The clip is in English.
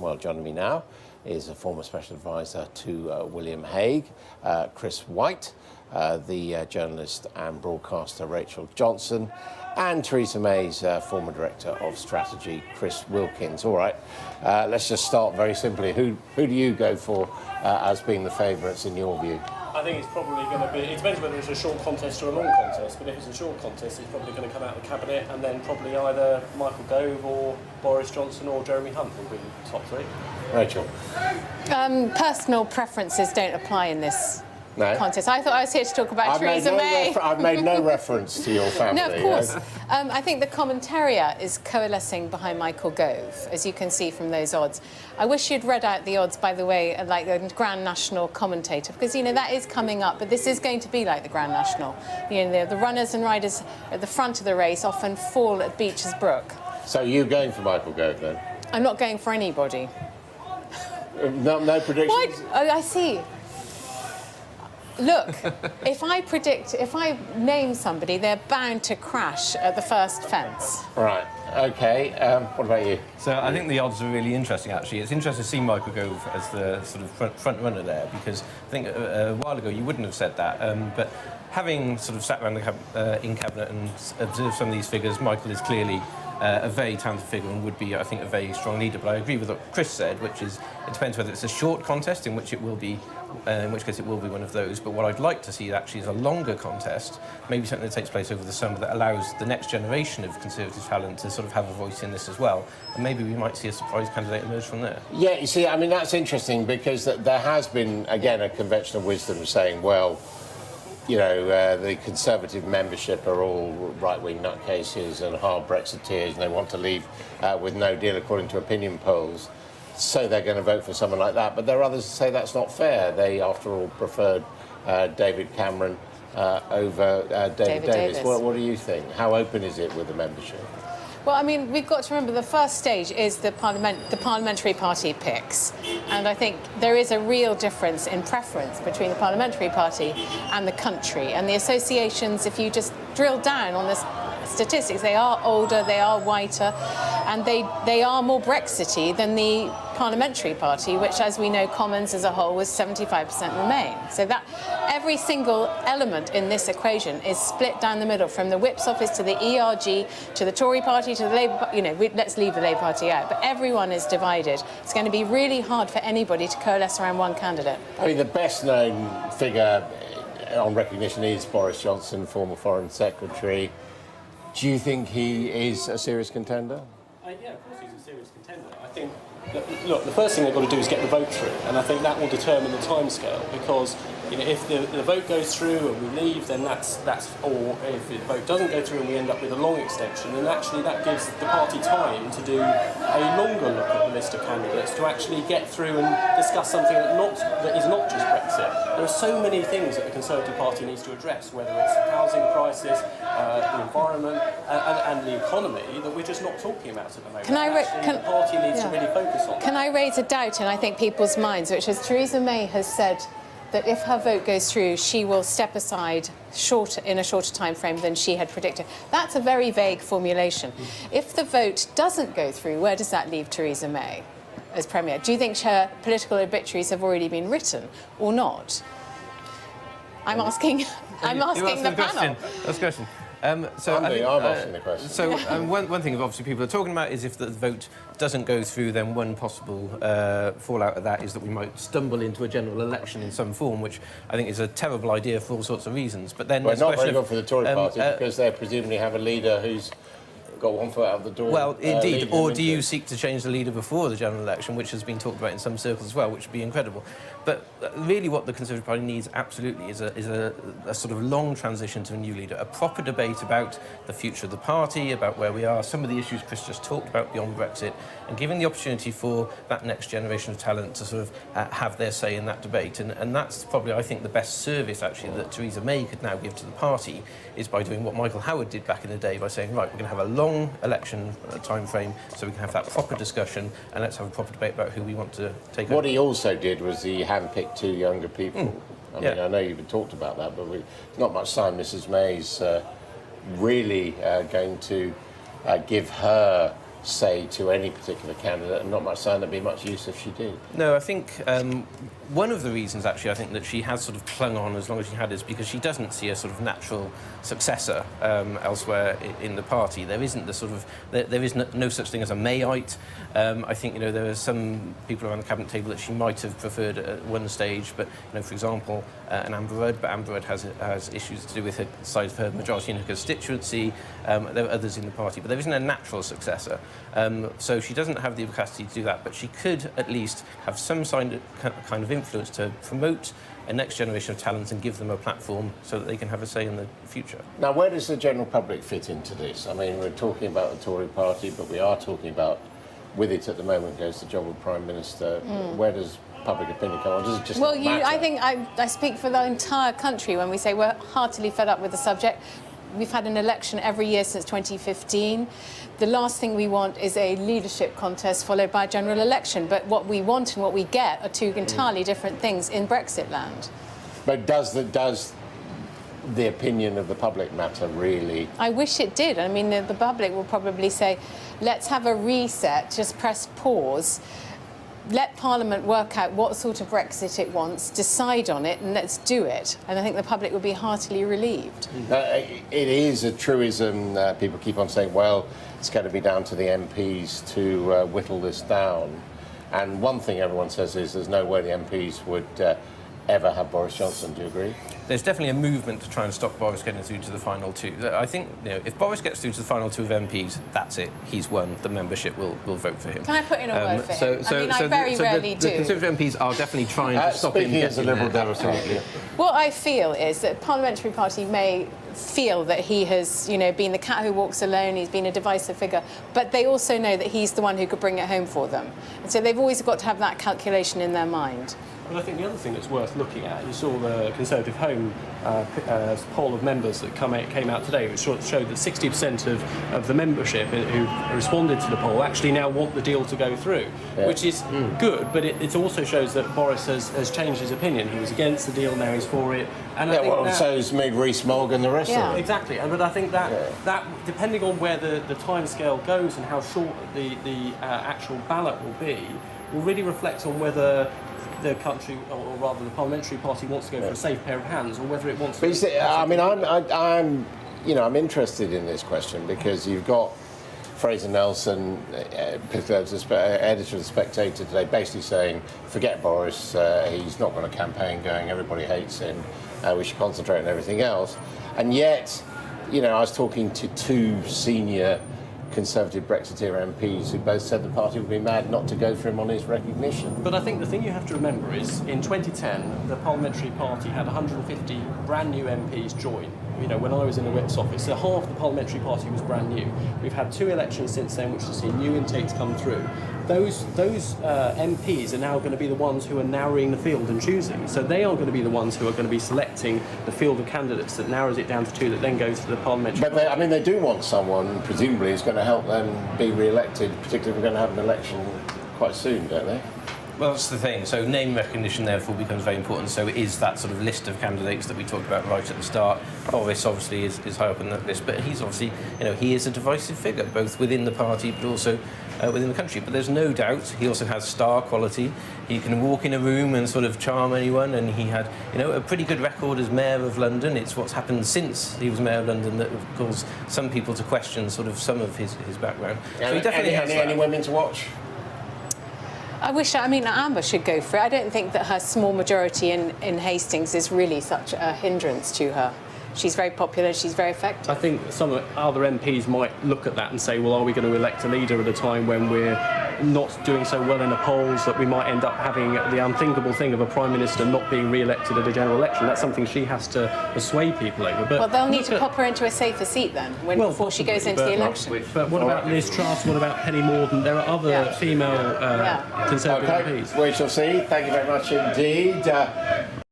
Well, joining me now is a former special advisor to William Hague, Chris White, the journalist and broadcaster Rachel Johnson, and Theresa May's former director of strategy, Chris Wilkins. All right, let's just start very simply. Who do you go for as being the favourites in your view? I think it's probably going to be, it depends whether it's a short contest or a long contest, but if it's a short contest, it's probably going to come out of the cabinet, and then probably either Michael Gove or Boris Johnson or Jeremy Hunt will be the top three. Rachel? Personal preferences don't apply in this contest. I thought I was here to talk about Theresa May. I've made no reference to your family. No, of course. I think the commentariat is coalescing behind Michael Gove, as you can see from those odds. I wish you'd read out the odds, by the way, like the Grand National commentator, because, you know, that is coming up, but this is going to be like the Grand National. You know, the runners and riders at the front of the race often fall at Beecher's Brook. So you're going for Michael Gove, then? I'm not going for anybody. No predictions? What? Oh, I see. Look, if I name somebody, they're bound to crash at the first fence. Right, OK. What about you? So I think the odds are really interesting, actually. It's interesting to see Michael Gove as the sort of front runner there, because I think a while ago you wouldn't have said that. But having sort of sat around in Cabinet and observed some of these figures, Michael is clearly a very talented figure and would be, I think, a very strong leader. But I agree with what Chris said, which is it depends whether it's a short contest, in which it will be, in which case it will be one of those. But what I'd like to see actually is a longer contest, maybe something that takes place over the summer that allows the next generation of Conservative talent to sort of have a voice in this as well. And maybe we might see a surprise candidate emerge from there. Yeah, you see, I mean, that's interesting because there has been, again, a convention of wisdom saying, well, you know, the Conservative membership are all right-wing nutcases and hard Brexiteers, and they want to leave with no deal, according to opinion polls. So they're going to vote for someone like that. But there are others who say that's not fair. They, after all, preferred David Cameron over David Davis. What do you think? How open is it with the membership? Well, I mean, we've got to remember the first stage is the parliamentary party picks. And I think there is a real difference in preference between the parliamentary party and the country. And the associations, if you just drill down on this statistics, they are older, they are whiter, and they are more Brexity than the parliamentary party, which, as we know, Commons as a whole was 75% Remain. So that every single element in this equation is split down the middle, from the Whip's office to the ERG to the Tory party to the Labour. You know, let's leave the Labour Party out, but everyone is divided. It's going to be really hard for anybody to coalesce around one candidate. I mean, the best-known figure on recognition is Boris Johnson, former Foreign Secretary. Do you think he is a serious contender? Yeah, of course he's a serious contender. I think, look, the first thing they've got to do is get the vote through, and I think that will determine the timescale, because, you know, if the vote goes through and we leave, then that's or if the vote doesn't go through and we end up with a long extension, then actually that gives the party time to do a longer look at the list of candidates, to actually get through and discuss something that is not just Brexit. There are so many things that the Conservative Party needs to address, whether it's the housing crisis, the environment and the economy, that we're just not talking about at the moment. The party needs to really focus on. Can I raise a doubt in, I think, people's minds, which is Theresa May has said that if her vote goes through, she will step aside in a shorter time frame than she had predicted. That's a very vague formulation. If the vote doesn't go through, where does that leave Theresa May as Premier? Do you think her political obituaries have already been written or not? I'm asking the panel. That's the question. I'm asking the question. So one thing obviously people are talking about is if the vote doesn't go through, then one possible fallout of that is that we might stumble into a general election in some form, which I think is a terrible idea for all sorts of reasons. But then, well, not very good for the Tory party, because they presumably have a leader who's got one foot out of the door. Well, indeed. Or do you seek to change the leader before the general election, which has been talked about in some circles as well, which would be incredible. But really what the Conservative Party needs absolutely is a sort of long transition to a new leader, a proper debate about the future of the party, about where we are, some of the issues Chris just talked about beyond Brexit, and giving the opportunity for that next generation of talent to sort of have their say in that debate. And that's probably, I think, the best service, actually, that Theresa May could now give to the party, is by doing what Michael Howard did back in the day, by saying, right, we're going to have a long election time frame so we can have that proper discussion, and let's have a proper debate about who we want to take over. What he also did was he handpicked two younger people. I mean, I know you've talked about that, but not much time Mrs May's really going to give her say to any particular candidate, and not much saying there'd be much use if she did. No, I think one of the reasons, actually, I think that she has sort of clung on as long as she had is because she doesn't see a sort of natural successor elsewhere in the party. There isn't the sort of... There is no such thing as a Mayite. I think, there are some people around the cabinet table that she might have preferred at one stage, but, for example, an Amber Rudd, but Amber Rudd has issues to do with her size of her majority in her constituency. There are others in the party, but there isn't a natural successor. So she doesn't have the capacity to do that, but she could at least have some kind of influence to promote a next generation of talent and give them a platform so that they can have a say in the future. Now, where does the general public fit into this? I mean, we're talking about the Tory party, but we are talking about, with it at the moment goes the job of Prime Minister. Where does public opinion come on? Does it just not matter? I think I speak for the entire country when we say we're heartily fed up with the subject. We've had an election every year since 2015. The last thing we want is a leadership contest followed by a general election. But what we want and what we get are two entirely different things in Brexit land. But does the opinion of the public matter, really? I wish it did. I mean, the public will probably say, let's have a reset, just press pause, let Parliament work out what sort of Brexit it wants, decide on it, and let's do it. And I think the public would be heartily relieved. It is a truism. People keep on saying, well, it's going to be down to the MPs to whittle this down. And one thing everyone says is there's no way the MPs would ever have Boris Johnson. Do you agree? There's definitely a movement to try and stop Boris getting through to the final two. I think, if Boris gets through to the final two of MPs, that's it. He's won. The membership will vote for him. Can I put in a word for him? I very rarely do. The Conservative MPs are definitely trying to stop him getting as a Liberal Democrat. What I feel is that the Parliamentary Party may feel that he has, been the cat who walks alone, he's been a divisive figure, but they also know that he's the one who could bring it home for them. And so they've always got to have that calculation in their mind. But I think the other thing that's worth looking at, you saw the Conservative Home poll of members that came out today, which showed that 60% of the membership who responded to the poll actually now want the deal to go through, which is good, but it also shows that Boris has changed his opinion. He was against the deal, now he's for it. And I think so has made Rees-Mogg and the rest of them. Exactly, but I think that depending on where the timescale goes and how short the actual ballot will really reflect on whether the country, or rather the Parliamentary Party, wants to go for a safe pair of hands, or whether it wants to... But you see, I'm interested in this question because you've got Fraser Nelson, editor of the Spectator today, basically saying, forget Boris, he's not got a campaign going, everybody hates him, we should concentrate on everything else. And yet, I was talking to two senior Conservative Brexiteer MPs who both said the party would be mad not to go for him on his recognition. But I think the thing you have to remember is in 2010 the Parliamentary Party had 150 brand new MPs join. When I was in the Whip's office, so half the Parliamentary Party was brand new. We've had 2 elections since then which have seen new intakes come through. Those MPs are now going to be the ones who are narrowing the field and choosing. So they are going to be the ones who are going to be selecting the field of candidates that narrows it down to 2 that then goes to the Parliamentary Party. But they do want someone, presumably, who's going to help them be re-elected, particularly if we're going to have an election quite soon, don't they? Well, that's the thing. So name recognition, therefore, becomes very important. So it is that sort of list of candidates that we talked about right at the start. Boris, obviously, is high up on that list. But he's obviously, he is a divisive figure, both within the party but also within the country. But there's no doubt he also has star quality. He can walk in a room and sort of charm anyone. And he had, a pretty good record as Mayor of London. It's what's happened since he was Mayor of London that would cause some people to question sort of some of his background. So he definitely has any women to watch? Amber should go for it. I don't think that her small majority in Hastings is really such a hindrance to her. She's very popular, she's very effective. I think some other MPs might look at that and say, well, are we going to elect a leader at a time when we're not doing so well in the polls, that we might end up having the unthinkable thing of a Prime Minister not being re-elected at a general election? That's something she has to persuade people over. But well, they'll need to pop her into a safer seat then, before she goes into the election. But what about Liz Truss? What about Penny Mordaunt? There are other female Conservative MPs. We shall see. Thank you very much indeed.